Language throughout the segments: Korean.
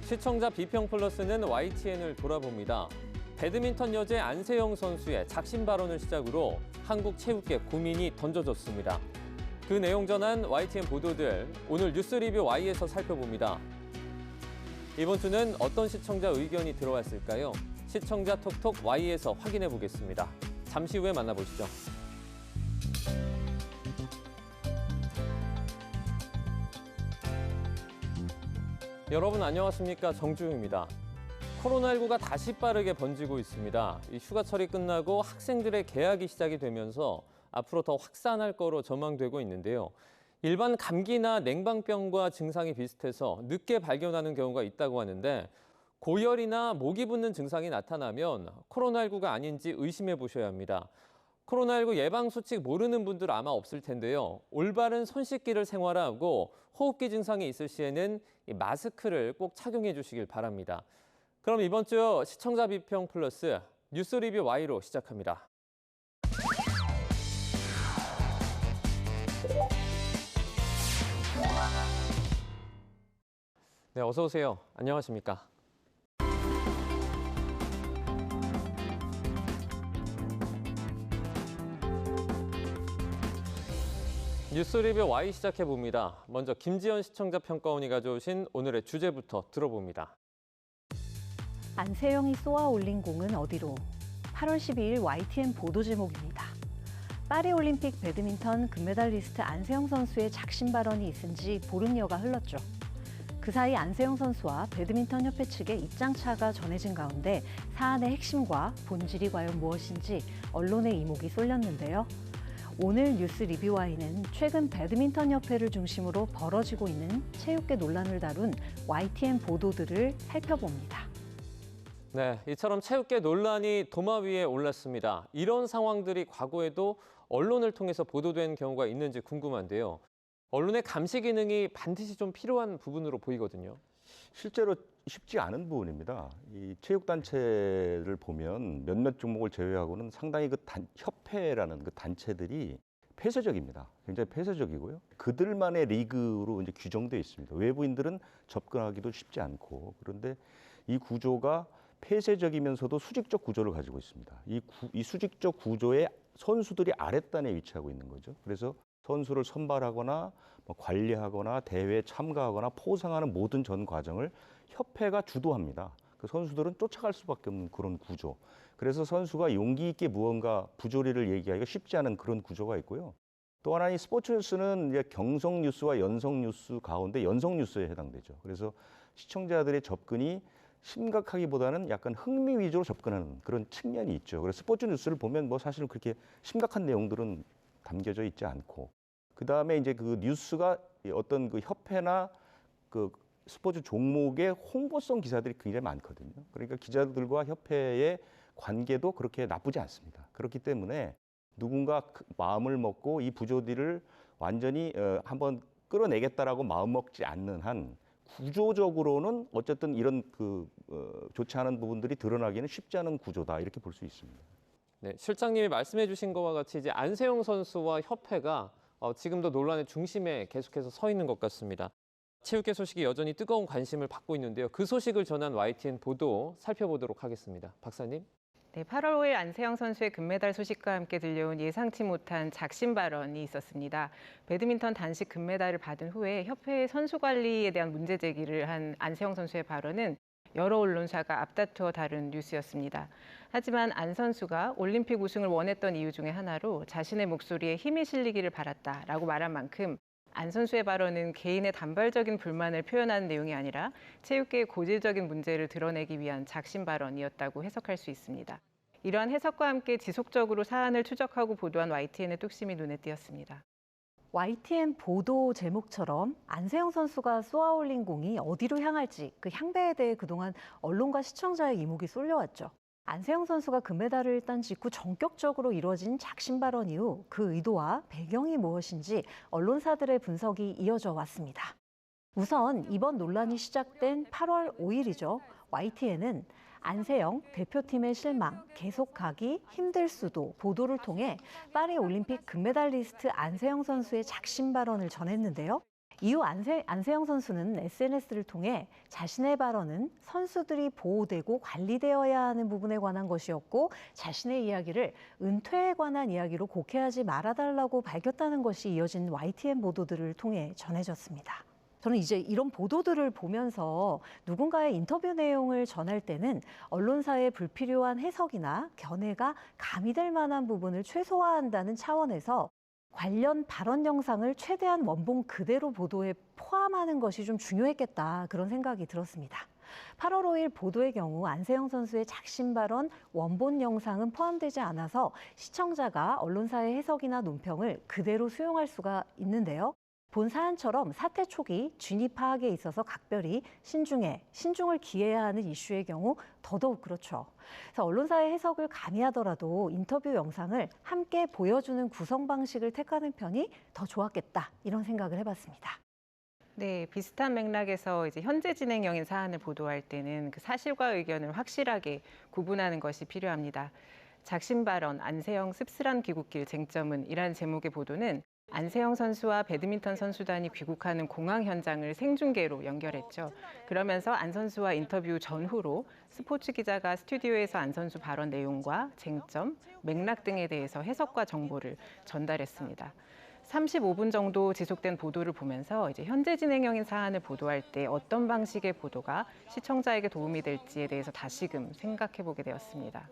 시청자 비평 플러스는 YTN을 돌아봅니다. 배드민턴 여제 안세영 선수의 작심 발언을 시작으로 한국 체육계 고민이 던져졌습니다. 그 내용 전한 YTN 보도들 오늘 뉴스 리뷰 Y에서 살펴봅니다. 이번 주는 어떤 시청자 의견이 들어왔을까요? 시청자 톡톡 Y에서 확인해 보겠습니다. 잠시 후에 만나보시죠. 여러분 안녕하십니까? 정주영입니다. 코로나19가 다시 빠르게 번지고 있습니다. 이 휴가철이 끝나고 학생들의 개학이 시작이 되면서 앞으로 더 확산할 거로 전망되고 있는데요. 일반 감기나 냉방병과 증상이 비슷해서 늦게 발견하는 경우가 있다고 하는데 고열이나 목이 붓는 증상이 나타나면 코로나19가 아닌지 의심해 보셔야 합니다. 코로나19 예방수칙 모르는 분들 아마 없을 텐데요. 올바른 손 씻기를 생활하고 호흡기 증상이 있을 시에는 이 마스크를 꼭 착용해 주시길 바랍니다. 그럼 이번 주 시청자 비평 플러스 뉴스 리뷰 Y로 시작합니다. 네, 어서 오세요. 안녕하십니까? 뉴스 리뷰 Y 시작해 봅니다. 먼저 김지연 시청자 평가원이 가져오신 오늘의 주제부터 들어봅니다. 안세영이 쏘아 올린 공은 어디로? 8월 12일 YTN 보도 제목입니다. 파리올림픽 배드민턴 금메달리스트 안세영 선수의 작심 발언이 있은 지 보름여가 흘렀죠. 그 사이 안세영 선수와 배드민턴 협회 측의 입장차가 전해진 가운데 사안의 핵심과 본질이 과연 무엇인지 언론의 이목이 쏠렸는데요. 오늘 뉴스 리뷰 Y는 최근 배드민턴 협회를 중심으로 벌어지고 있는 체육계 논란을 다룬 YTN 보도들을 살펴봅니다. 네, 이처럼 체육계 논란이 도마 위에 올랐습니다. 이런 상황들이 과거에도 언론을 통해서 보도된 경우가 있는지 궁금한데요. 언론의 감시 기능이 반드시 좀 필요한 부분으로 보이거든요. 실제로 쉽지 않은 부분입니다. 이 체육단체를 보면 몇몇 종목을 제외하고는 상당히 협회라는 그 단체들이 폐쇄적입니다. 굉장히 폐쇄적이고요. 그들만의 리그로 이제 규정되어 있습니다. 외부인들은 접근하기도 쉽지 않고. 그런데 이 구조가 폐쇄적이면서도 수직적 구조를 가지고 있습니다. 이 수직적 구조에 선수들이 아랫단에 위치하고 있는 거죠. 그래서 선수를 선발하거나 관리하거나 대회에 참가하거나 포상하는 모든 전 과정을 협회가 주도합니다. 그 선수들은 쫓아갈 수밖에 없는 그런 구조. 그래서 선수가 용기 있게 무언가 부조리를 얘기하기가 쉽지 않은 그런 구조가 있고요. 또 하나 이 스포츠 뉴스는 이제 경성 뉴스와 연성 뉴스 가운데 연성 뉴스에 해당되죠. 그래서 시청자들의 접근이 심각하기보다는 약간 흥미 위주로 접근하는 그런 측면이 있죠. 그래서 스포츠 뉴스를 보면 사실 그렇게 심각한 내용들은 담겨져 있지 않고, 그 다음에 이제 그 뉴스가 어떤 그 협회나 그 스포츠 종목의 홍보성 기사들이 굉장히 많거든요. 그러니까 기자들과 협회의 관계도 그렇게 나쁘지 않습니다. 그렇기 때문에 누군가 마음을 먹고 이 부조리를 완전히 한번 끌어내겠다라고 마음 먹지 않는 한 구조적으로는 어쨌든 이런 좋지 않은 부분들이 드러나기는 쉽지 않은 구조다, 이렇게 볼 수 있습니다. 네, 실장님이 말씀해 주신 것과 같이 이제 안세영 선수와 협회가 지금도 논란의 중심에 계속해서 서 있는 것 같습니다. 체육계 소식이 여전히 뜨거운 관심을 받고 있는데요. 그 소식을 전한 YTN 보도 살펴보도록 하겠습니다. 박사님. 네, 8월 5일 안세영 선수의 금메달 소식과 함께 들려온 예상치 못한 작심 발언이 있었습니다. 배드민턴 단식 금메달을 받은 후에 협회의 선수 관리에 대한 문제 제기를 한 안세영 선수의 발언은 여러 언론사가 앞다투어 다룬 뉴스였습니다. 하지만 안 선수가 올림픽 우승을 원했던 이유 중에 하나로 자신의 목소리에 힘이 실리기를 바랐다라고 말한 만큼 안 선수의 발언은 개인의 단발적인 불만을 표현하는 내용이 아니라 체육계의 고질적인 문제를 드러내기 위한 작심 발언이었다고 해석할 수 있습니다. 이러한 해석과 함께 지속적으로 사안을 추적하고 보도한 YTN의 뚝심이 눈에 띄었습니다. YTN 보도 제목처럼 안세영 선수가 쏘아 올린 공이 어디로 향할지 그 향배에 대해 그동안 언론과 시청자의 이목이 쏠려왔죠. 안세영 선수가 금메달을 딴 직후 전격적으로 이루어진 작심 발언 이후 그 의도와 배경이 무엇인지 언론사들의 분석이 이어져 왔습니다. 우선 이번 논란이 시작된 8월 5일이죠. YTN은 안세영 대표팀의 실망, 계속 가기 힘들 수도 보도를 통해 파리올림픽 금메달리스트 안세영 선수의 작심 발언을 전했는데요. 이후 안세영 선수는 SNS를 통해 자신의 발언은 선수들이 보호되고 관리되어야 하는 부분에 관한 것이었고 자신의 이야기를 은퇴에 관한 이야기로 곡해하지 말아달라고 밝혔다는 것이 이어진 YTN 보도들을 통해 전해졌습니다. 저는 이제 이런 보도들을 보면서 누군가의 인터뷰 내용을 전할 때는 언론사의 불필요한 해석이나 견해가 가미될 만한 부분을 최소화한다는 차원에서 관련 발언 영상을 최대한 원본 그대로 보도에 포함하는 것이 좀 중요했겠다, 그런 생각이 들었습니다. 8월 5일 보도의 경우 안세영 선수의 작심 발언 원본 영상은 포함되지 않아서 시청자가 언론사의 해석이나 논평을 그대로 수용할 수가 있는데요. 본 사안처럼 사태 초기 진위 파악에 있어서 각별히 신중을 기해야 하는 이슈의 경우 더더욱 그렇죠. 그래서 언론사의 해석을 가미하더라도 인터뷰 영상을 함께 보여주는 구성 방식을 택하는 편이 더 좋았겠다, 이런 생각을 해봤습니다. 네, 비슷한 맥락에서 이제 현재 진행형인 사안을 보도할 때는 그 사실과 의견을 확실하게 구분하는 것이 필요합니다. 작심 발언, 안세영 씁쓸한 귀국길 쟁점은 이란 제목의 보도는 안세영 선수와 배드민턴 선수단이 귀국하는 공항 현장을 생중계로 연결했죠. 그러면서 안 선수와 인터뷰 전후로 스포츠 기자가 스튜디오에서 안 선수 발언 내용과 쟁점, 맥락 등에 대해서 해석과 정보를 전달했습니다. 35분 정도 지속된 보도를 보면서 이제 현재 진행형인 사안을 보도할 때 어떤 방식의 보도가 시청자에게 도움이 될지에 대해서 다시금 생각해보게 되었습니다.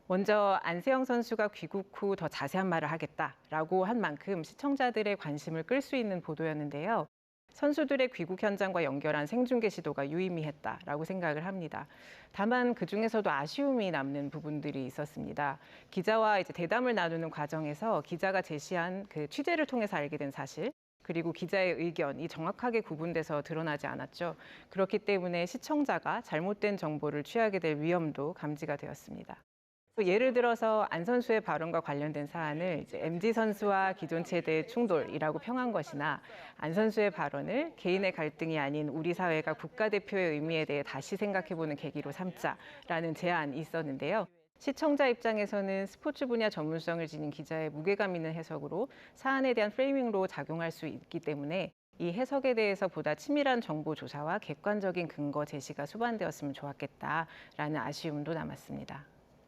먼저 안세영 선수가 귀국 후 더 자세한 말을 하겠다라고 한 만큼 시청자들의 관심을 끌 수 있는 보도였는데요. 선수들의 귀국 현장과 연결한 생중계 시도가 유의미했다라고 생각을 합니다. 다만 그중에서도 아쉬움이 남는 부분들이 있었습니다. 기자와 이제 대담을 나누는 과정에서 기자가 제시한 그 취재를 통해서 알게 된 사실, 그리고 기자의 의견이 정확하게 구분돼서 드러나지 않았죠. 그렇기 때문에 시청자가 잘못된 정보를 취하게 될 위험도 감지가 되었습니다. 예를 들어서 안 선수의 발언과 관련된 사안을 이제 MZ 선수와 기존 체제의 충돌이라고 평한 것이나 안 선수의 발언을 개인의 갈등이 아닌 우리 사회가 국가대표의 의미에 대해 다시 생각해보는 계기로 삼자라는 제안이 있었는데요. 시청자 입장에서는 스포츠 분야 전문성을 지닌 기자의 무게감 있는 해석으로 사안에 대한 프레이밍으로 작용할 수 있기 때문에 이 해석에 대해서 보다 치밀한 정보 조사와 객관적인 근거 제시가 수반되었으면 좋았겠다라는 아쉬움도 남았습니다.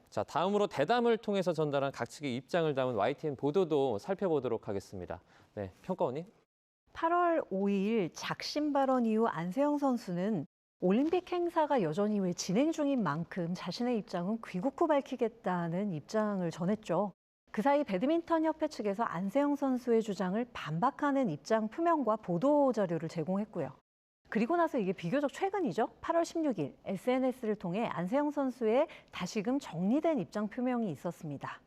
자, 다음으로 대담을 통해서 전달한 각 측의 입장을 담은 YTN 보도도 살펴보도록 하겠습니다. 네, 평가원님. 8월 5일 작심 발언 이후 안세영 선수는 올림픽 행사가 여전히 왜 진행 중인 만큼 자신의 입장은 귀국 후 밝히겠다는 입장을 전했죠. 그 사이 배드민턴 협회 측에서 안세영 선수의 주장을 반박하는 입장 표명과 보도 자료를 제공했고요. 그리고 나서 이게 비교적 최근이죠. 8월 16일 SNS를 통해 안세영 선수의 다시금 정리된 입장 표명이 있었습니다.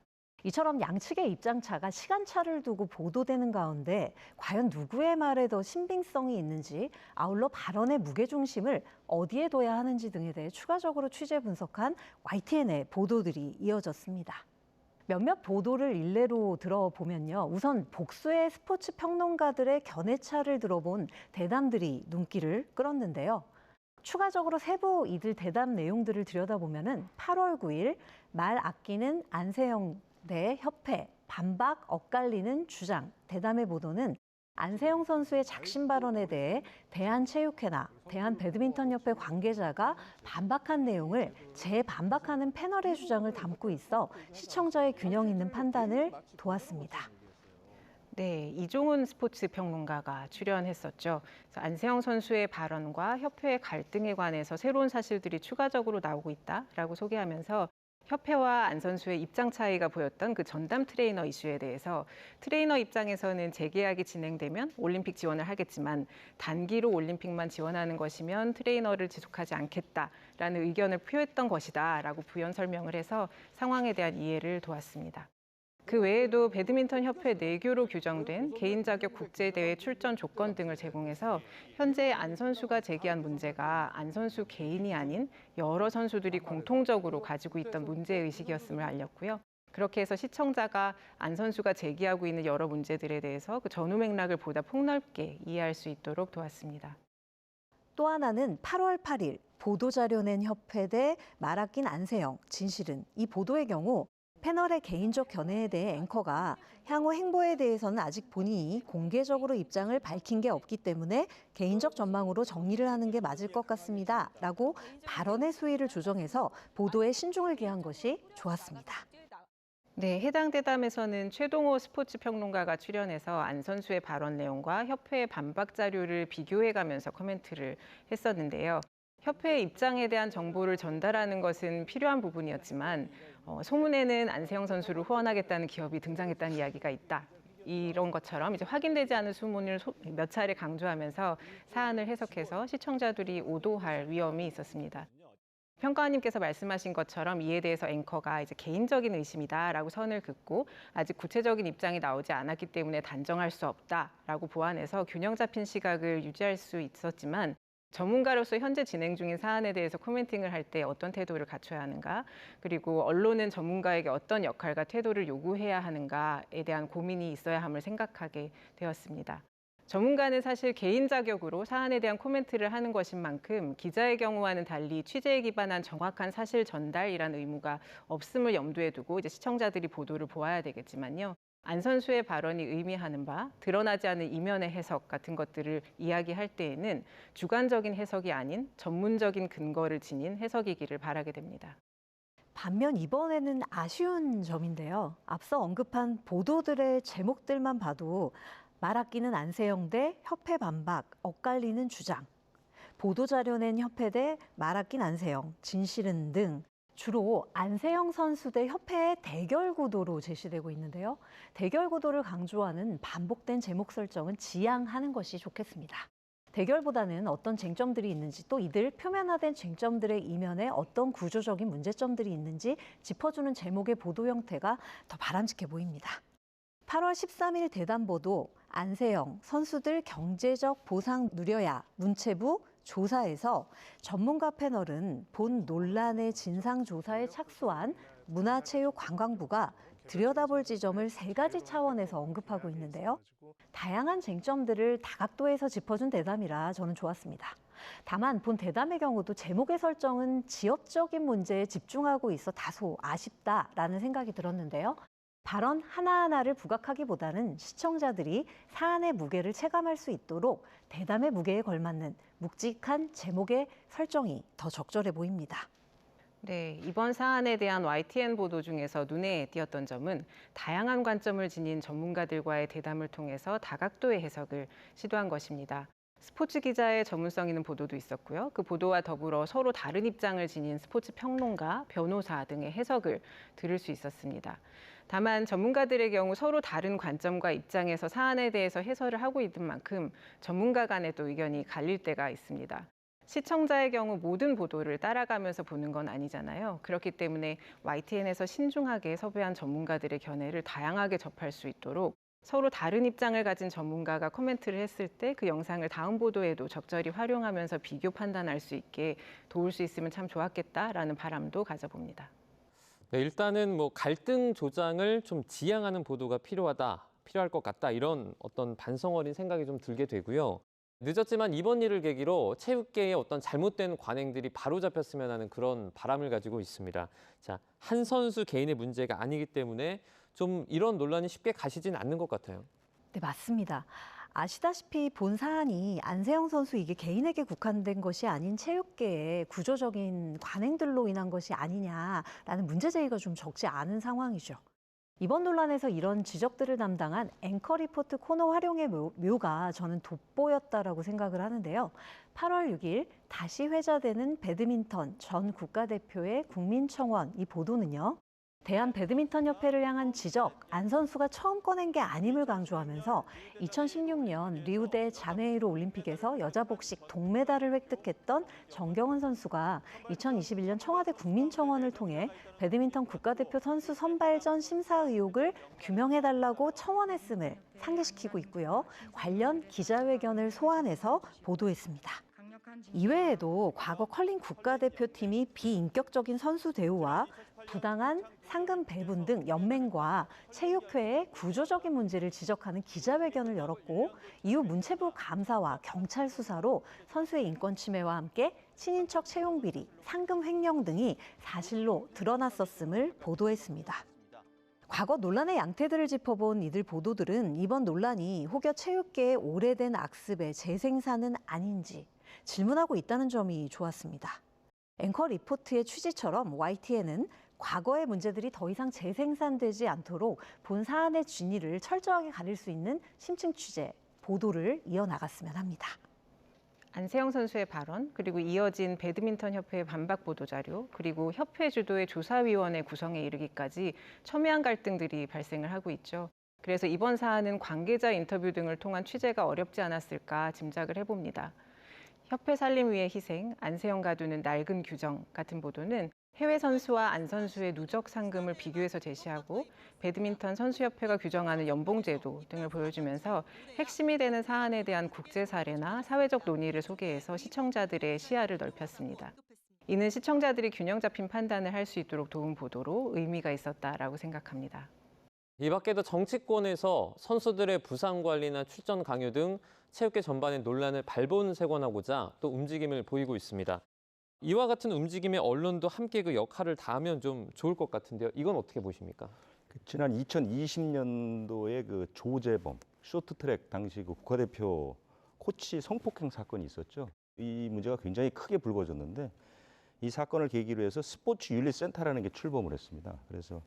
이처럼 양측의 입장차가 시간차를 두고 보도되는 가운데 과연 누구의 말에 더 신빙성이 있는지, 아울러 발언의 무게중심을 어디에 둬야 하는지 등에 대해 추가적으로 취재 분석한 YTN의 보도들이 이어졌습니다. 몇몇 보도를 일례로 들어보면요. 우선 복수의 스포츠 평론가들의 견해차를 들어본 대담들이 눈길을 끌었는데요. 추가적으로 세부 이들 대담 내용들을 들여다보면은 8월 9일 말 아끼는 안세영 대 협회, 반박 엇갈리는 주장 대담의 보도는 안세영 선수의 작심 발언에 대해 대한체육회나 대한배드민턴협회 관계자가 반박한 내용을 재반박하는 패널의 주장을 담고 있어 시청자의 균형 있는 판단을 도왔습니다. 네, 이종훈 스포츠 평론가가 출연했었죠. 그래서 안세영 선수의 발언과 협회의 갈등에 관해서 새로운 사실들이 추가적으로 나오고 있다라고 소개하면서 협회와 안 선수의 입장 차이가 보였던 그 전담 트레이너 이슈에 대해서 트레이너 입장에서는 재계약이 진행되면 올림픽 지원을 하겠지만 단기로 올림픽만 지원하는 것이면 트레이너를 지속하지 않겠다라는 의견을 표했던 것이다라고 부연 설명을 해서 상황에 대한 이해를 도왔습니다. 그 외에도 배드민턴 협회 내교로 규정된 개인 자격 국제대회 출전 조건 등을 제공해서 현재 안 선수가 제기한 문제가 안 선수 개인이 아닌 여러 선수들이 공통적으로 가지고 있던 문제의식이었음을 알렸고요. 그렇게 해서 시청자가 안 선수가 제기하고 있는 여러 문제들에 대해서 그 전후 맥락을 보다 폭넓게 이해할 수 있도록 도왔습니다. 또 하나는 8월 8일 보도자료 낸 협회 대 말 아낀 안세영, 진실은 이 보도의 경우 패널의 개인적 견해에 대해 앵커가 향후 행보에 대해서는 아직 본인이 공개적으로 입장을 밝힌 게 없기 때문에 개인적 전망으로 정리를 하는 게 맞을 것 같습니다. 라고 발언의 수위를 조정해서 보도에 신중을 기한 것이 좋았습니다. 네, 해당 대담에서는 최동호 스포츠 평론가가 출연해서 안 선수의 발언 내용과 협회의 반박 자료를 비교해가면서 코멘트를 했었는데요. 협회의 입장에 대한 정보를 전달하는 것은 필요한 부분이었지만 소문에는 안세영 선수를 후원하겠다는 기업이 등장했다는 이야기가 있다. 이런 것처럼 이제 확인되지 않은 소문을 몇 차례 강조하면서 사안을 해석해서 시청자들이 오도할 위험이 있었습니다. 평가원님께서 말씀하신 것처럼 이에 대해서 앵커가 이제 개인적인 의심이다라고 선을 긋고 아직 구체적인 입장이 나오지 않았기 때문에 단정할 수 없다라고 보완해서 균형 잡힌 시각을 유지할 수 있었지만 전문가로서 현재 진행 중인 사안에 대해서 코멘팅을 할 때 어떤 태도를 갖춰야 하는가, 그리고 언론은 전문가에게 어떤 역할과 태도를 요구해야 하는가에 대한 고민이 있어야 함을 생각하게 되었습니다. 전문가는 사실 개인 자격으로 사안에 대한 코멘트를 하는 것인 만큼 기자의 경우와는 달리 취재에 기반한 정확한 사실 전달이란 의무가 없음을 염두에 두고 이제 시청자들이 보도를 보아야 되겠지만요. 안 선수의 발언이 의미하는 바, 드러나지 않은 이면의 해석 같은 것들을 이야기할 때에는 주관적인 해석이 아닌 전문적인 근거를 지닌 해석이기를 바라게 됩니다. 반면 이번에는 아쉬운 점인데요. 앞서 언급한 보도들의 제목들만 봐도 말아끼는 안세영 대 협회 반박, 엇갈리는 주장, 보도자료 낸 협회 대 말아낀 안세영, 진실은 등 주로 안세영 선수 대 협회의 대결 구도로 제시되고 있는데요. 대결 구도를 강조하는 반복된 제목 설정은 지양하는 것이 좋겠습니다. 대결보다는 어떤 쟁점들이 있는지, 또 이들 표면화된 쟁점들의 이면에 어떤 구조적인 문제점들이 있는지 짚어주는 제목의 보도 형태가 더 바람직해 보입니다. 8월 13일 대담보도 안세영 선수들 경제적 보상 누려야 문체부 조사에서 전문가 패널은 본 논란의 진상조사에 착수한 문화체육관광부가 들여다볼 지점을 3가지 차원에서 언급하고 있는데요. 다양한 쟁점들을 다각도에서 짚어준 대담이라 저는 좋았습니다. 다만 본 대담의 경우도 제목의 설정은 지역적인 문제에 집중하고 있어 다소 아쉽다라는 생각이 들었는데요. 발언 하나하나를 부각하기보다는 시청자들이 사안의 무게를 체감할 수 있도록 대담의 무게에 걸맞는 묵직한 제목의 설정이 더 적절해 보입니다. 네, 이번 사안에 대한 YTN 보도 중에서 눈에 띄었던 점은 다양한 관점을 지닌 전문가들과의 대담을 통해서 다각도의 해석을 시도한 것입니다. 스포츠 기자의 전문성 있는 보도도 있었고요. 그 보도와 더불어 서로 다른 입장을 지닌 스포츠 평론가, 변호사 등의 해석을 들을 수 있었습니다. 다만 전문가들의 경우 서로 다른 관점과 입장에서 사안에 대해서 해설을 하고 있는 만큼 전문가 간의 또 의견이 갈릴 때가 있습니다. 시청자의 경우 모든 보도를 따라가면서 보는 건 아니잖아요. 그렇기 때문에 YTN에서 신중하게 섭외한 전문가들의 견해를 다양하게 접할 수 있도록 서로 다른 입장을 가진 전문가가 코멘트를 했을 때 그 영상을 다음 보도에도 적절히 활용하면서 비교 판단할 수 있게 도울 수 있으면 참 좋았겠다라는 바람도 가져봅니다. 네, 일단은 갈등 조장을 좀 지양하는 보도가 필요할 것 같다. 이런 어떤 반성 어린 생각이 좀 들게 되고요. 늦었지만 이번 일을 계기로 체육계의 어떤 잘못된 관행들이 바로잡혔으면 하는 그런 바람을 가지고 있습니다. 자, 한 선수 개인의 문제가 아니기 때문에 좀 이런 논란이 쉽게 가시진 않는 것 같아요. 네, 맞습니다. 아시다시피 본 사안이 안세영 선수 이게 개인에게 국한된 것이 아닌 체육계의 구조적인 관행들로 인한 것이 아니냐라는 문제 제기가 좀 적지 않은 상황이죠. 이번 논란에서 이런 지적들을 담당한 앵커 리포트 코너 활용의 묘가 저는 돋보였다라고 생각을 하는데요. 8월 6일 다시 회자되는 배드민턴 전 국가대표의 국민청원 이 보도는요. 대한배드민턴협회를 향한 지적, 안 선수가 처음 꺼낸 게 아님을 강조하면서 2016년 리우대 자네이루 올림픽에서 여자 복식 동메달을 획득했던 정경은 선수가 2021년 청와대 국민청원을 통해 배드민턴 국가대표 선수 선발전 심사 의혹을 규명해달라고 청원했음을 상기시키고 있고요. 관련 기자회견을 소환해서 보도했습니다. 이외에도 과거 컬링 국가대표팀이 비인격적인 선수 대우와 부당한 상금 배분 등 연맹과 체육회의 구조적인 문제를 지적하는 기자회견을 열었고 이후 문체부 감사와 경찰 수사로 선수의 인권 침해와 함께 친인척 채용 비리, 상금 횡령 등이 사실로 드러났었음을 보도했습니다. 과거 논란의 양태들을 짚어본 이들 보도들은 이번 논란이 혹여 체육계의 오래된 악습의 재생산은 아닌지 질문하고 있다는 점이 좋았습니다. 앵커 리포트의 취지처럼 YTN은 과거의 문제들이 더 이상 재생산되지 않도록 본 사안의 진위를 철저하게 가릴 수 있는 심층 취재, 보도를 이어나갔으면 합니다. 안세영 선수의 발언, 그리고 이어진 배드민턴 협회의 반박 보도 자료, 그리고 협회 주도의 조사위원회 구성에 이르기까지 첨예한 갈등들이 발생을 하고 있죠. 그래서 이번 사안은 관계자 인터뷰 등을 통한 취재가 어렵지 않았을까 짐작을 해봅니다. 협회 살림 위의 희생, 안세영 가두는 낡은 규정 같은 보도는 해외 선수와 안 선수의 누적 상금을 비교해서 제시하고 배드민턴 선수협회가 규정하는 연봉제도 등을 보여주면서 핵심이 되는 사안에 대한 국제 사례나 사회적 논의를 소개해서 시청자들의 시야를 넓혔습니다. 이는 시청자들이 균형 잡힌 판단을 할 수 있도록 도운 보도로 의미가 있었다라고 생각합니다. 이 밖에도 정치권에서 선수들의 부상 관리나 출전 강요 등 체육계 전반의 논란을 발본색원하고자 또 움직임을 보이고 있습니다. 이와 같은 움직임에 언론도 함께 그 역할을 다하면 좀 좋을 것 같은데요. 이건 어떻게 보십니까? 지난 2020년도에 그 조재범 쇼트트랙 당시 그 국가대표 코치 성폭행 사건이 있었죠. 이 문제가 굉장히 크게 불거졌는데 이 사건을 계기로 해서 스포츠윤리센터라는 게 출범을 했습니다. 그래서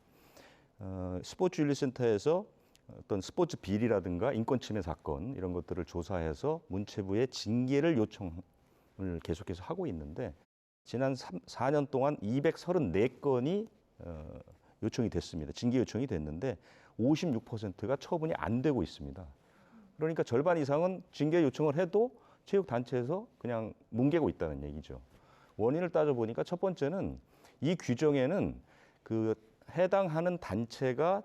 스포츠윤리센터에서 어떤 스포츠 비리라든가 인권침해 사건 이런 것들을 조사해서 문체부에 징계를 요청을 계속해서 하고 있는데 지난 4년 동안 234건이 요청이 됐습니다. 징계 요청이 됐는데 56%가 처분이 안 되고 있습니다. 그러니까 절반 이상은 징계 요청을 해도 체육단체에서 그냥 뭉개고 있다는 얘기죠. 원인을 따져보니까 첫 번째는 이 규정에는 그 해당하는 단체가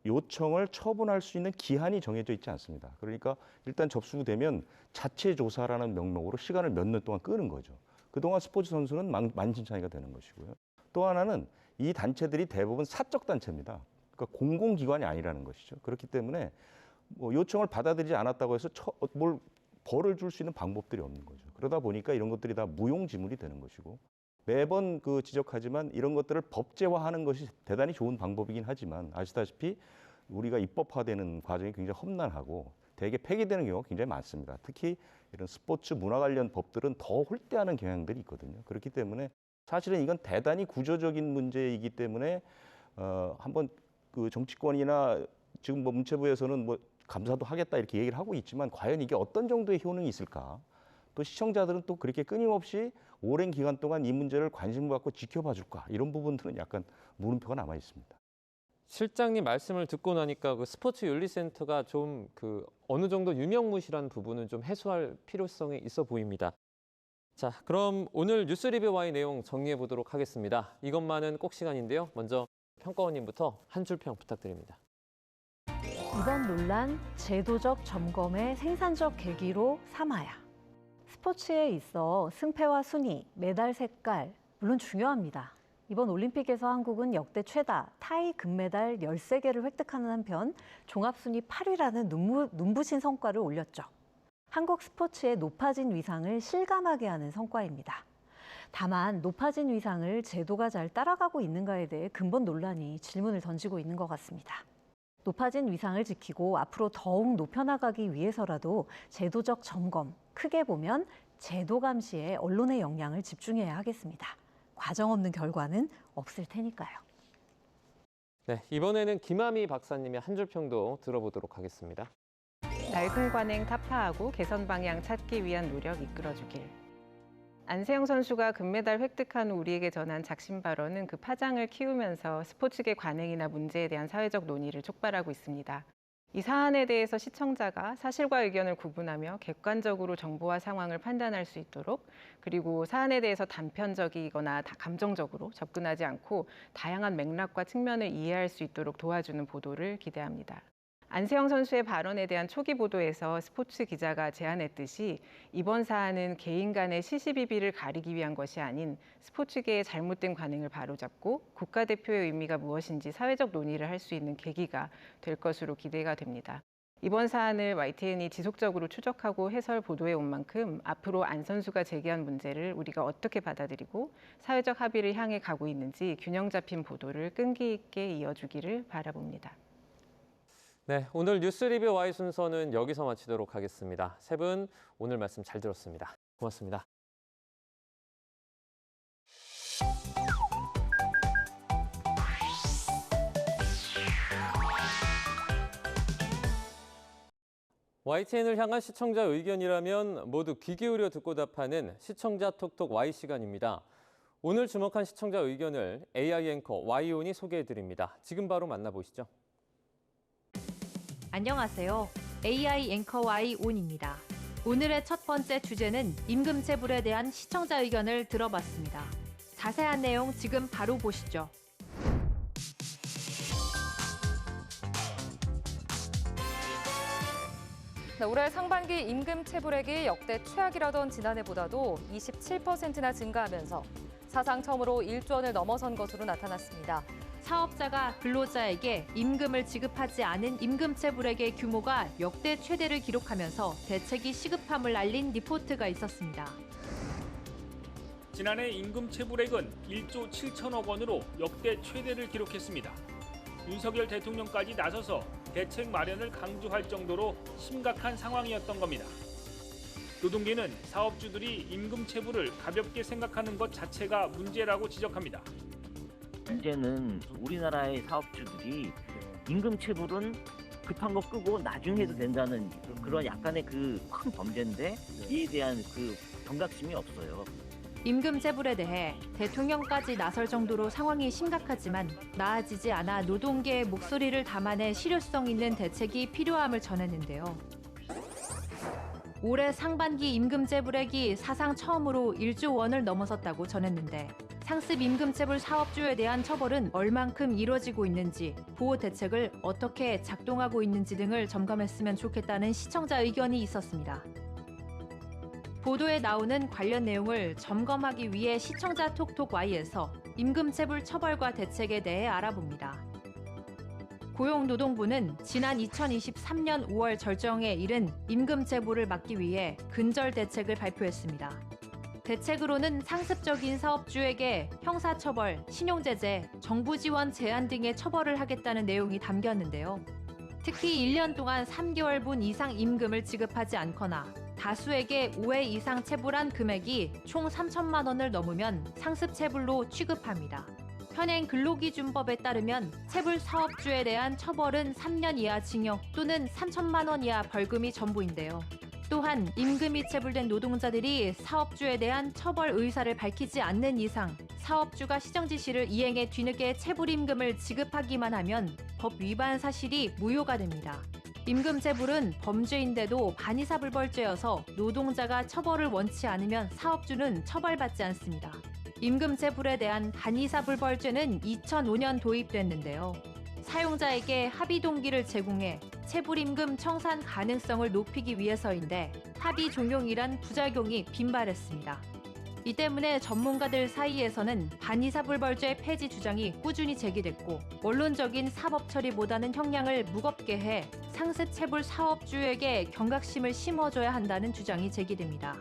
요청을 처분할 수 있는 기한이 정해져 있지 않습니다. 그러니까 일단 접수되면 자체 조사라는 명목으로 시간을 몇 년 동안 끄는 거죠. 그동안 스포츠 선수는 만신창이가 되는 것이고요. 또 하나는 이 단체들이 대부분 사적 단체입니다. 그러니까 공공기관이 아니라는 것이죠. 그렇기 때문에 뭐 요청을 받아들이지 않았다고 해서 뭘 벌을 줄 수 있는 방법들이 없는 거죠. 그러다 보니까 이런 것들이 다 무용지물이 되는 것이고 매번 그 지적하지만 이런 것들을 법제화하는 것이 대단히 좋은 방법이긴 하지만 아시다시피 우리가 입법화되는 과정이 굉장히 험난하고 대개 폐기되는 경우가 굉장히 많습니다. 특히 이런 스포츠 문화 관련 법들은 더 홀대하는 경향들이 있거든요. 그렇기 때문에 사실은 이건 대단히 구조적인 문제이기 때문에 한번 그 정치권이나 지금 뭐 문체부에서는 뭐 감사도 하겠다 이렇게 얘기를 하고 있지만 과연 이게 어떤 정도의 효능이 있을까? 또 시청자들은 또 그렇게 끊임없이 오랜 기간 동안 이 문제를 관심을 갖고 지켜봐 줄까? 이런 부분들은 약간 물음표가 남아 있습니다. 실장님 말씀을 듣고 나니까 그 스포츠윤리센터가 좀 어느 정도 유명무실한 부분은 좀 해소할 필요성이 있어 보입니다. 자, 그럼 오늘 뉴스 리뷰 Y의 내용 정리해 보도록 하겠습니다. 이것만은 꼭 시간인데요. 먼저 평가원님부터 한 줄 평 부탁드립니다. 이번 논란 제도적 점검의 생산적 계기로 삼아야. 스포츠에 있어 승패와 순위, 메달 색깔 물론 중요합니다. 이번 올림픽에서 한국은 역대 최다 타이 금메달 13개를 획득하는 한편 종합순위 8위라는 눈부신 성과를 올렸죠. 한국 스포츠의 높아진 위상을 실감하게 하는 성과입니다. 다만 높아진 위상을 제도가 잘 따라가고 있는가에 대해 근본 논란이 질문을 던지고 있는 것 같습니다. 높아진 위상을 지키고 앞으로 더욱 높여나가기 위해서라도 제도적 점검, 크게 보면 제도 감시에 언론의 역량을 집중해야 하겠습니다. 과정 없는 결과는 없을 테니까요. 네, 이번에는 김아미 박사님의 한 줄 평도 들어보도록 하겠습니다. 낡은 관행 타파하고 개선 방향 찾기 위한 노력 이끌어주길. 안세영 선수가 금메달 획득한 후 우리에게 전한 작심 발언은 그 파장을 키우면서 스포츠계 관행이나 문제에 대한 사회적 논의를 촉발하고 있습니다. 이 사안에 대해서 시청자가 사실과 의견을 구분하며 객관적으로 정보와 상황을 판단할 수 있도록, 그리고 사안에 대해서 단편적이거나 감정적으로 접근하지 않고 다양한 맥락과 측면을 이해할 수 있도록 도와주는 보도를 기대합니다. 안세영 선수의 발언에 대한 초기 보도에서 스포츠 기자가 제안했듯이 이번 사안은 개인 간의 시시비비를 가리기 위한 것이 아닌 스포츠계의 잘못된 관행을 바로잡고 국가대표의 의미가 무엇인지 사회적 논의를 할 수 있는 계기가 될 것으로 기대가 됩니다. 이번 사안을 YTN이 지속적으로 추적하고 해설 보도해 온 만큼 앞으로 안 선수가 제기한 문제를 우리가 어떻게 받아들이고 사회적 합의를 향해 가고 있는지 균형 잡힌 보도를 끈기 있게 이어주기를 바라봅니다. 네, 오늘 뉴스 리뷰 Y 순서는 여기서 마치도록 하겠습니다. 세 분 오늘 말씀 잘 들었습니다. 고맙습니다. YTN을 향한 시청자 의견이라면 모두 귀 기울여 듣고 답하는 시청자 톡톡 Y 시간입니다. 오늘 주목한 시청자 의견을 AI 앵커 Y온이 소개해드립니다. 지금 바로 만나보시죠. 안녕하세요. AI 앵커 Y온입니다. 오늘의 첫 번째 주제는 임금 체불에 대한 시청자 의견을 들어봤습니다. 자세한 내용 지금 바로 보시죠. 네, 올해 상반기 임금 체불액이 역대 최악이라던 지난해보다도 27%나 증가하면서 사상 처음으로 1조 원을 넘어선 것으로 나타났습니다. 사업자가 근로자에게 임금을 지급하지 않은 임금 체불액의 규모가 역대 최대를 기록하면서 대책이 시급함을 알린 리포트가 있었습니다. 지난해 임금 체불액은 1조 7천억 원으로 역대 최대를 기록했습니다. 윤석열 대통령까지 나서서 대책 마련을 강조할 정도로 심각한 상황이었던 겁니다. 노동계는 사업주들이 임금 체불을 가볍게 생각하는 것 자체가 문제라고 지적합니다. 문제는 우리나라의 사업주들이 임금 체불은 급한 거 끄고 나중에 해도 된다는 그런 약간의 그 큰 범죄인데 이에 대한 그 경각심이 없어요. 임금 체불에 대해 대통령까지 나설 정도로 상황이 심각하지만 나아지지 않아 노동계의 목소리를 담아내 실효성 있는 대책이 필요함을 전했는데요. 올해 상반기 임금 체불액이 사상 처음으로 1조 원을 넘어섰다고 전했는데 상습 임금 체불 사업주에 대한 처벌은 얼만큼 이뤄지고 있는지, 보호 대책을 어떻게 작동하고 있는지 등을 점검했으면 좋겠다는 시청자 의견이 있었습니다. 보도에 나오는 관련 내용을 점검하기 위해 시청자 톡톡 Y에서 임금 체불 처벌과 대책에 대해 알아봅니다. 고용노동부는 지난 2023년 5월 절정에 이른 임금 체불을 막기 위해 근절 대책을 발표했습니다. 대책으로는 상습적인 사업주에게 형사처벌, 신용제재, 정부 지원 제한 등의 처벌을 하겠다는 내용이 담겼는데요. 특히 1년 동안 3개월분 이상 임금을 지급하지 않거나 다수에게 5회 이상 체불한 금액이 총 3천만 원을 넘으면 상습 체불로 취급합니다. 현행 근로기준법에 따르면 체불 사업주에 대한 처벌은 3년 이하 징역 또는 3천만 원 이하 벌금이 전부인데요. 또한 임금이 체불된 노동자들이 사업주에 대한 처벌 의사를 밝히지 않는 이상 사업주가 시정 지시를 이행해 뒤늦게 체불임금을 지급하기만 하면 법 위반 사실이 무효가 됩니다. 임금 체불은 범죄인데도 반의사불벌죄여서 노동자가 처벌을 원치 않으면 사업주는 처벌받지 않습니다. 임금 체불에 대한 반의사불벌죄는 2005년 도입됐는데요. 사용자에게 합의 동기를 제공해 체불임금 청산 가능성을 높이기 위해서인데 합의 종용이란 부작용이 빈발했습니다. 이 때문에 전문가들 사이에서는 반의사불벌죄 폐지 주장이 꾸준히 제기됐고 원론적인 사법 처리보다는 형량을 무겁게 해 상습 체불 사업주에게 경각심을 심어줘야 한다는 주장이 제기됩니다.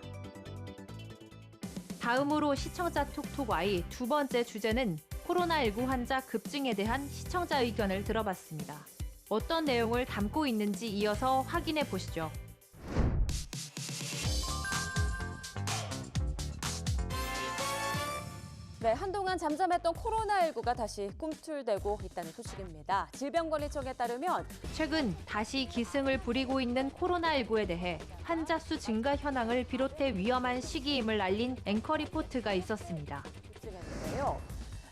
다음으로 시청자 톡톡 Y 두 번째 주제는 코로나19 환자 급증에 대한 시청자 의견을 들어봤습니다. 어떤 내용을 담고 있는지 이어서 확인해 보시죠. 네, 한동안 잠잠했던 코로나19가 다시 꿈틀대고 있다는 소식입니다. 질병관리청에 따르면 최근 다시 기승을 부리고 있는 코로나19에 대해 환자 수 증가 현황을 비롯해 위험한 시기임을 알린 앵커 리포트가 있었습니다.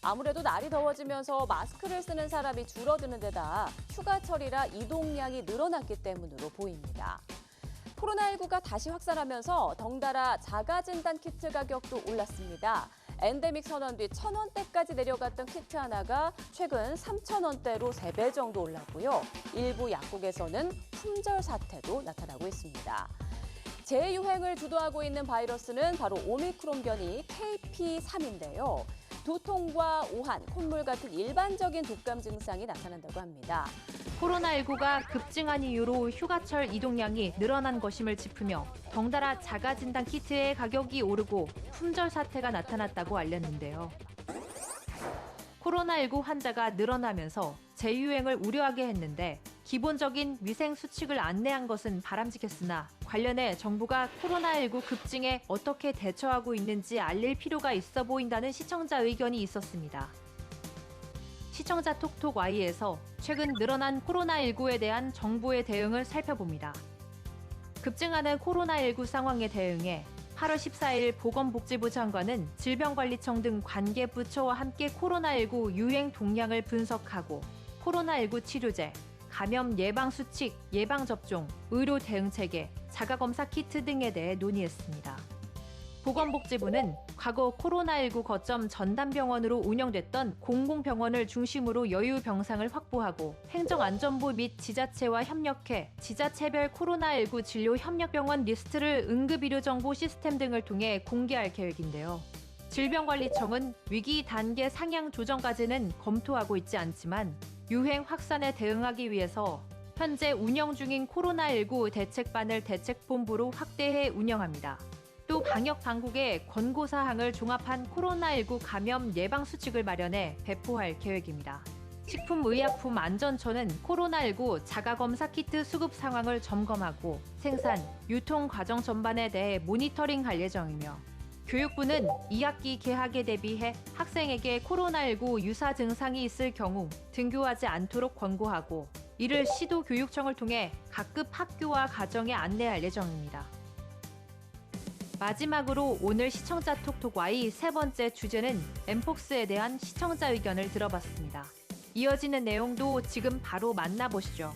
아무래도 날이 더워지면서 마스크를 쓰는 사람이 줄어드는 데다 휴가철이라 이동량이 늘어났기 때문으로 보입니다. 코로나19가 다시 확산하면서 덩달아 자가진단 키트 가격도 올랐습니다. 엔데믹 선언 뒤 1,000원대까지 내려갔던 키트 하나가 최근 3,000원대로 3배 정도 올랐고요. 일부 약국에서는 품절 사태도 나타나고 있습니다. 재유행을 주도하고 있는 바이러스는 바로 오미크론 변이 KP3인데요. 두통과 오한, 콧물 같은 일반적인 독감 증상이 나타난다고 합니다. 코로나19가 급증한 이유로 휴가철 이동량이 늘어난 것임을 짚으며 덩달아 자가진단 키트의 가격이 오르고 품절 사태가 나타났다고 알렸는데요. 코로나19 환자가 늘어나면서 재유행을 우려하게 했는데 기본적인 위생 수칙을 안내한 것은 바람직했으나 관련해 정부가 코로나19 급증에 어떻게 대처하고 있는지 알릴 필요가 있어 보인다는 시청자 의견이 있었습니다. 시청자 톡톡 Y에서 최근 늘어난 코로나19에 대한 정부의 대응을 살펴봅니다. 급증하는 코로나19 상황에 대응해 8월 14일 보건복지부 장관은 질병관리청 등 관계부처와 함께 코로나19 유행 동향을 분석하고 코로나19 치료제, 감염 예방 수칙, 예방접종, 의료 대응 체계, 자가검사 키트 등에 대해 논의했습니다. 보건복지부는 과거 코로나19 거점 전담병원으로 운영됐던 공공병원을 중심으로 여유 병상을 확보하고 행정안전부 및 지자체와 협력해 지자체별 코로나19 진료 협력병원 리스트를 응급의료정보 시스템 등을 통해 공개할 계획인데요. 질병관리청은 위기 단계 상향 조정까지는 검토하고 있지 않지만 유행 확산에 대응하기 위해서 현재 운영 중인 코로나19 대책반을 대책본부로 확대해 운영합니다. 또 방역 당국의 권고사항을 종합한 코로나19 감염 예방 수칙을 마련해 배포할 계획입니다. 식품의약품안전처는 코로나19 자가검사 키트 수급 상황을 점검하고 생산, 유통 과정 전반에 대해 모니터링할 예정이며 교육부는 2학기 개학에 대비해 학생에게 코로나19 유사 증상이 있을 경우 등교하지 않도록 권고하고 이를 시도교육청을 통해 각급 학교와 가정에 안내할 예정입니다. 마지막으로 오늘 시청자 톡톡 Y 세 번째 주제는 엠폭스에 대한 시청자 의견을 들어봤습니다. 이어지는 내용도 지금 바로 만나보시죠.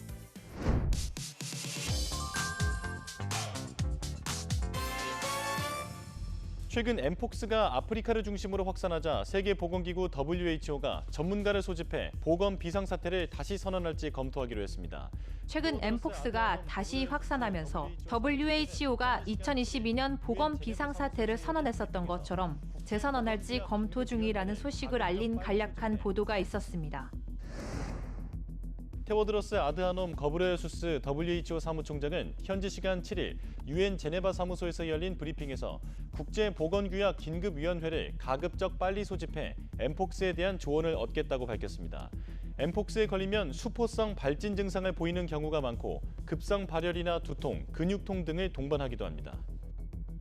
최근 엠폭스가 아프리카를 중심으로 확산하자 세계보건기구 WHO가 전문가를 소집해 보건 비상사태를 다시 선언할지 검토하기로 했습니다. 최근 엠폭스가 다시 확산하면서 WHO가 2022년 보건 비상사태를 선언했었던 것처럼 재선언할지 검토 중이라는 소식을 알린 간략한 보도가 있었습니다. 테워드로스 아드하놈 거브레예수스 WHO 사무총장은 현지 시간 7일 유엔 제네바 사무소에서 열린 브리핑에서 국제보건규약 긴급위원회를 가급적 빨리 소집해 엠폭스에 대한 조언을 얻겠다고 밝혔습니다. 엠폭스에 걸리면 수포성 발진 증상을 보이는 경우가 많고 급성 발열이나 두통, 근육통 등을 동반하기도 합니다.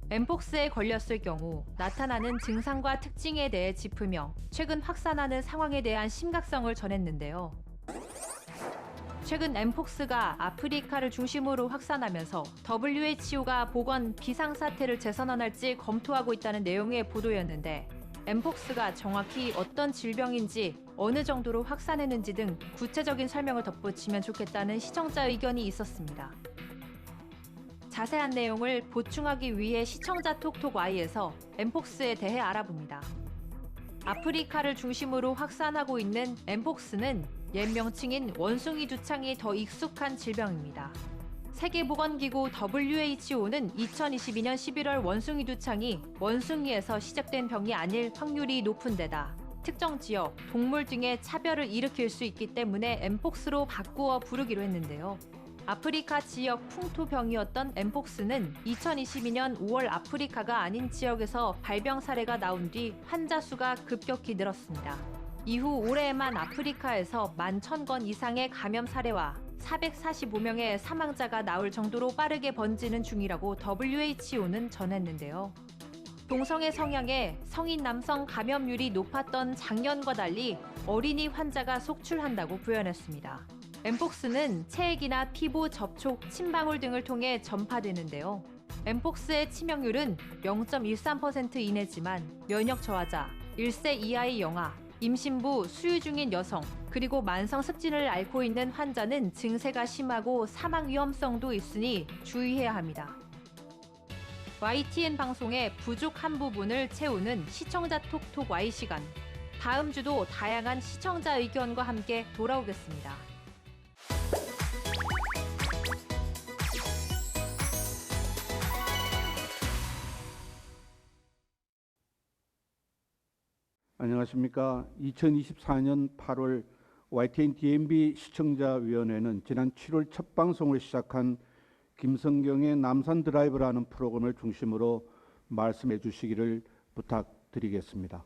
엠폭스에 걸렸을 경우 나타나는 증상과 특징에 대해 짚으며 최근 확산하는 상황에 대한 심각성을 전했는데요. 최근 엠폭스가 아프리카를 중심으로 확산하면서 WHO가 보건 비상사태를 재선언할지 검토하고 있다는 내용의 보도였는데 엠폭스가 정확히 어떤 질병인지 어느 정도로 확산했는지 등 구체적인 설명을 덧붙이면 좋겠다는 시청자 의견이 있었습니다. 자세한 내용을 보충하기 위해 시청자 톡톡 Y에서 엠폭스에 대해 알아봅니다. 아프리카를 중심으로 확산하고 있는 엠폭스는 옛 명칭인 원숭이 두창이 더 익숙한 질병입니다. 세계보건기구 WHO는 2022년 11월 원숭이 두창이 원숭이에서 시작된 병이 아닐 확률이 높은 데다 특정 지역, 동물 등의 차별을 일으킬 수 있기 때문에 엠폭스로 바꾸어 부르기로 했는데요. 아프리카 지역 풍토병이었던 엠폭스는 2022년 5월 아프리카가 아닌 지역에서 발병 사례가 나온 뒤 환자 수가 급격히 늘었습니다. 이후 올해에만 아프리카에서 11,000건 이상의 감염 사례와 445명의 사망자가 나올 정도로 빠르게 번지는 중이라고 WHO는 전했는데요. 동성애 성향의 성인 남성 감염률이 높았던 작년과 달리 어린이 환자가 속출한다고 표현했습니다. 엠폭스는 체액이나 피부 접촉, 침방울 등을 통해 전파되는데요. 엠폭스의 치명률은 0.13% 이내지만 면역 저하자, 1세 이하의 영아, 임신부, 수유 중인 여성, 그리고 만성 습진을 앓고 있는 환자는 증세가 심하고 사망 위험성도 있으니 주의해야 합니다. YTN 방송의 부족한 부분을 채우는 시청자 톡톡 Y 시간. 다음 주도 다양한 시청자 의견과 함께 돌아오겠습니다. 안녕하십니까. 2024년 8월 YTN DMB 시청자위원회는 지난 7월 첫 방송을 시작한 김성경의 남산 드라이브라는 프로그램을 중심으로 말씀해 주시기를 부탁드리겠습니다.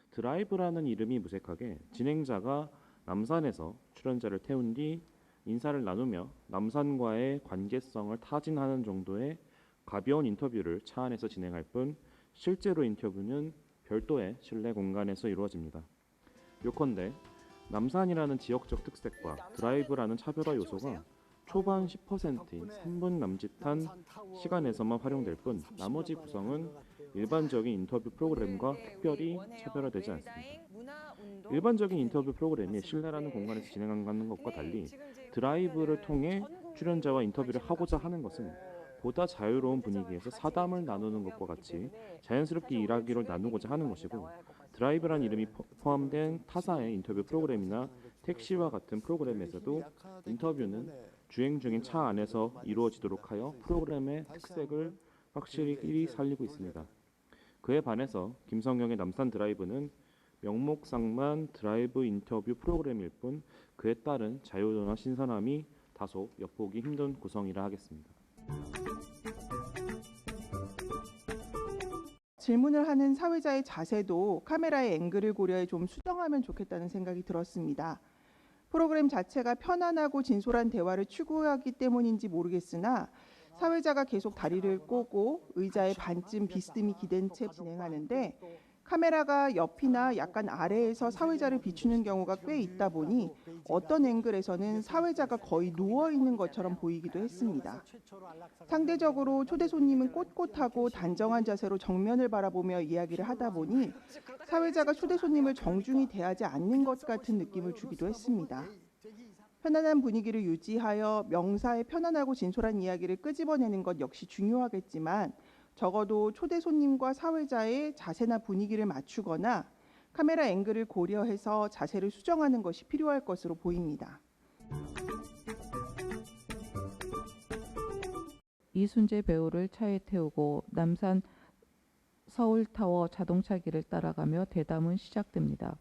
드라이브라는 이름이 무색하게 진행자가 남산에서 출연자를 태운 뒤 인사를 나누며 남산과의 관계성을 타진하는 정도의 가벼운 인터뷰를 차 안에서 진행할 뿐 실제로 인터뷰는 별도의 실내 공간에서 이루어집니다. 요컨대 남산이라는 지역적 특색과 드라이브라는 차별화 요소가 초반 10%인 3분 남짓한 시간에서만 활용될 뿐 나머지 구성은 일반적인 인터뷰 프로그램과 특별히 차별화되지 않습니다. 일반적인 인터뷰 프로그램이 실내라는 공간에서 진행하는 것과 달리 드라이브를 통해 출연자와 인터뷰를 하고자 하는 것은 보다 자유로운 분위기에서 사담을 나누는 것과 같이 자연스럽게 일하기를 나누고자 하는 것이고, 드라이브란 이름이 포함된 타사의 인터뷰 프로그램이나 택시와 같은 프로그램에서도 인터뷰는 주행 중인 차 안에서 이루어지도록 하여 프로그램의 특색을 확실히 살리고 있습니다. 그에 반해서 김성경의 남산 드라이브는 명목상만 드라이브 인터뷰 프로그램일 뿐 그에 따른 자유도나 신선함이 다소 엿보기 힘든 구성이라 하겠습니다. 질문을 하는 사회자의 자세도 카메라의 앵글을 고려해 좀 수정하면 좋겠다는 생각이 들었습니다. 프로그램 자체가 편안하고 진솔한 대화를 추구하기 때문인지 모르겠으나 사회자가 계속 다리를 꼬고 의자에 반쯤 비스듬히 기댄 채 진행하는데 카메라가 옆이나 약간 아래에서 사회자를 비추는 경우가 꽤 있다 보니 어떤 앵글에서는 사회자가 거의 누워있는 것처럼 보이기도 했습니다. 상대적으로 초대 손님은 꼿꼿하고 단정한 자세로 정면을 바라보며 이야기를 하다 보니 사회자가 초대 손님을 정중히 대하지 않는 것 같은 느낌을 주기도 했습니다. 편안한 분위기를 유지하여 명사의 편안하고 진솔한 이야기를 끄집어내는 것 역시 중요하겠지만 적어도 초대 손님과 사회자의 자세나 분위기를 맞추거나 카메라 앵글을 고려해서 자세를 수정하는 것이 필요할 것으로 보입니다. 이순재 배우를 차에 태우고 남산 서울타워 자동차길을 따라가며 대담은 시작됩니다.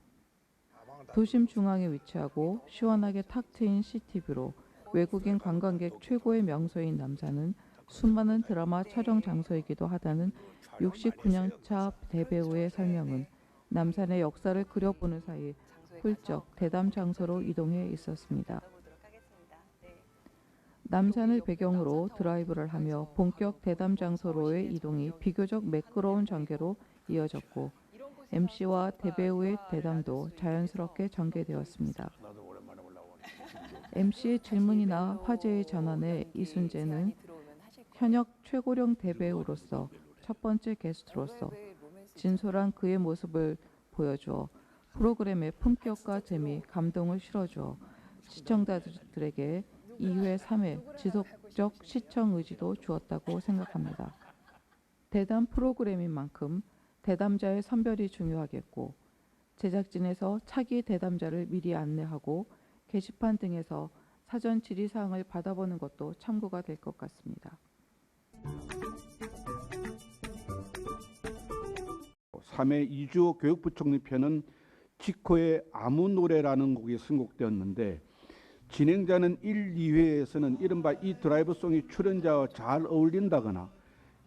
도심 중앙에 위치하고 시원하게 탁 트인 시티뷰로 외국인 관광객 최고의 명소인 남산은 수많은 드라마 촬영 장소이기도 하다는 69년차 대배우의 설명은 남산의 역사를 그려보는 사이 훌쩍 대담 장소로 이동해 있었습니다. 남산을 배경으로 드라이브를 하며 본격 대담 장소로의 이동이 비교적 매끄러운 전개로 이어졌고 MC와 대배우의 대담도 자연스럽게 전개되었습니다. MC의 질문이나 화제의 전환에 이순재는 현역 최고령 대배우로서 첫 번째 게스트로서 진솔한 그의 모습을 보여주어 프로그램의 품격과 재미, 감동을 실어주어 시청자들에게 2회, 3회 지속적 시청 의지도 주었다고 생각합니다. 대담 프로그램인 만큼 대담자의 선별이 중요하겠고 제작진에서 차기 대담자를 미리 안내하고 게시판 등에서 사전 질의사항을 받아보는 것도 참고가 될 것 같습니다. 3회 이주호 교육부총리 편은 지코의 아무 노래라는 곡이 선곡되었는데 진행자는 1, 2회에서는 이른바 이 드라이브송이 출연자와 잘 어울린다거나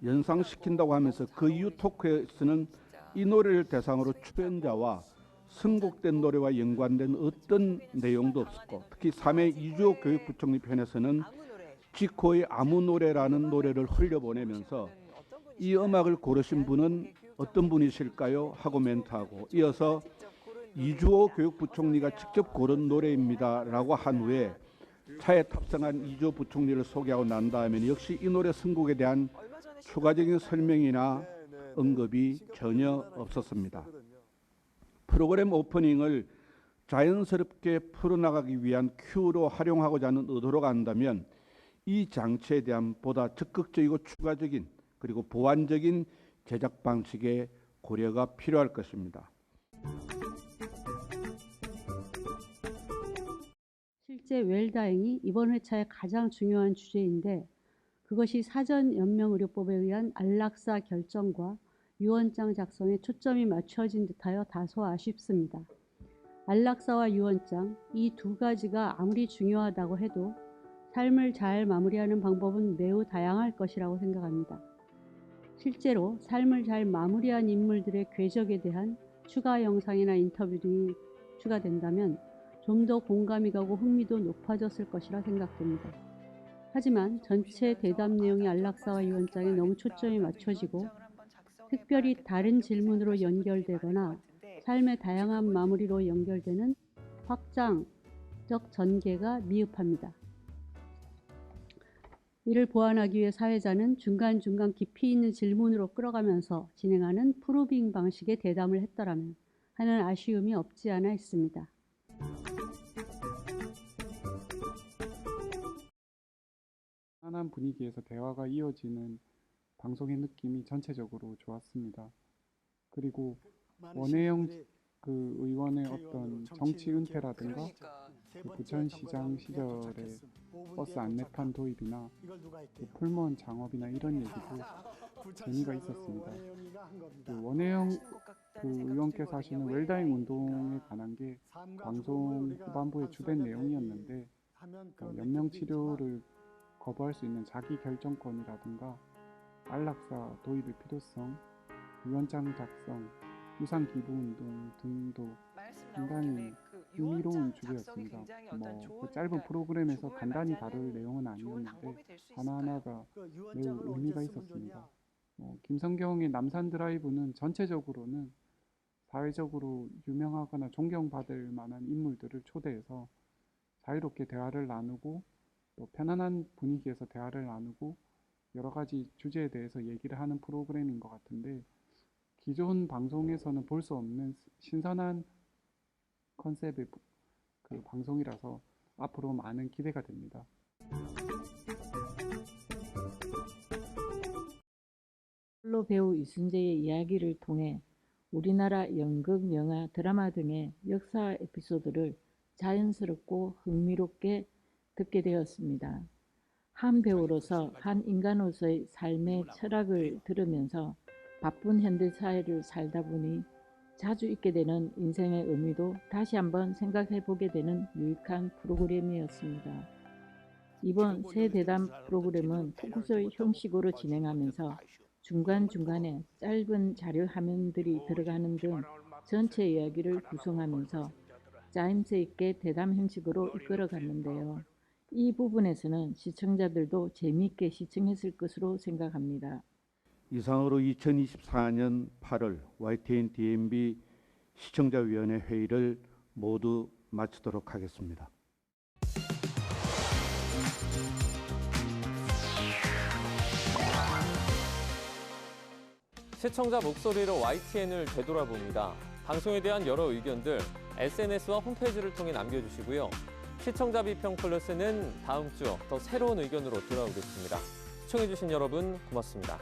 연상시킨다고 하면서 그 이후 토크에서는 이 노래를 대상으로 출연자와 선곡된 노래와 연관된 어떤 내용도 없었고 특히 3회 이주호 교육부총리 편에서는 지코의 아무 노래라는 노래를 흘려보내면서 이 음악을 고르신 분은 어떤 분이실까요? 하고 멘트하고 이어서 이주호 교육부총리가 직접 고른 노래입니다 라고 한 후에 차에 탑승한 이주호 부총리를 소개하고 난 다음에는 역시 이 노래 선곡에 대한 추가적인 설명이나 언급이 전혀 없었습니다. 프로그램 오프닝을 자연스럽게 풀어나가기 위한 큐로 활용하고자 하는 의도로 간다면 이 장치에 대한 보다 적극적이고 추가적인 그리고 보완적인 제작 방식의 고려가 필요할 것입니다. 실제 웰다잉이 이번 회차의 가장 중요한 주제인데 그것이 사전연명의료법에 의한 안락사 결정과 유언장 작성에 초점이 맞춰진 듯하여 다소 아쉽습니다. 안락사와 유언장, 이 두 가지가 아무리 중요하다고 해도 삶을 잘 마무리하는 방법은 매우 다양할 것이라고 생각합니다. 실제로 삶을 잘 마무리한 인물들의 궤적에 대한 추가 영상이나 인터뷰 등이 추가된다면 좀 더 공감이 가고 흥미도 높아졌을 것이라 생각됩니다. 하지만 전체 대담 내용이 안락사와 유언장에 너무 초점이 맞춰지고 특별히 다른 질문으로 연결되거나 삶의 다양한 마무리로 연결되는 확장적 전개가 미흡합니다. 이를 보완하기 위해 사회자는 중간중간 깊이 있는 질문으로 끌어가면서 진행하는 프로빙 방식의 대담을 했더라면 하는 아쉬움이 없지 않아 있습니다. 편안한 분위기에서 대화가 이어지는 방송의 느낌이 전체적으로 좋았습니다. 그리고 원혜영 그 의원의 어떤 정치 은퇴라든가 그 부천시장 시절에 버스 안내판 도입이나 그 풀무원 장업이나 이런 얘기도 재미가 있었습니다. 그 원혜영 그 의원께서 하시는 웰다잉 운동에 관한 게 방송 후반부의 주된 내용이었는데 연명 치료를 거부할 수 있는 자기 결정권이라든가 안락사 도입의 필요성, 유언장 작성, 유산 기부 운동 등도 상당히 흥미로운 주제였습니다. 그 짧은 프로그램에서 간단히 다룰 내용은 아니었는데 하나하나가 매우 의미가 있었습니다. 김성경의 남산 드라이브는 전체적으로는 사회적으로 유명하거나 존경받을 만한 인물들을 초대해서 자유롭게 대화를 나누고 또 편안한 분위기에서 대화를 나누고 여러 가지 주제에 대해서 얘기를 하는 프로그램인 것 같은데 기존 방송에서는 볼 수 없는 신선한 컨셉의 그 방송이라서 앞으로 많은 기대가 됩니다. 홀로 배우 이순재의 이야기를 통해 우리나라 연극, 영화, 드라마 등의 역사 에피소드를 자연스럽고 흥미롭게 듣게 되었습니다. 한 배우로서 한 인간으로서의 삶의 철학을 들으면서 바쁜 현대사회를 살다 보니 자주 있게 되는 인생의 의미도 다시 한번 생각해 보게 되는 유익한 프로그램이었습니다. 이번 새 대담 프로그램은 토크쇼 형식으로 진행하면서 중간중간에 짧은 자료 화면들이 들어가는 등 전체 이야기를 구성하면서 짜임새 있게 대담 형식으로 이끌어갔는데요. 이 부분에서는 시청자들도 재미있게 시청했을 것으로 생각합니다. 이상으로 2024년 8월 YTN DMB 시청자위원회 회의를 모두 마치도록 하겠습니다. 시청자 목소리로 YTN을 되돌아봅니다. 방송에 대한 여러 의견들 SNS와 홈페이지를 통해 남겨주시고요. 시청자 비평 플러스는 다음 주 더 새로운 의견으로 돌아오겠습니다. 시청해주신 여러분 고맙습니다.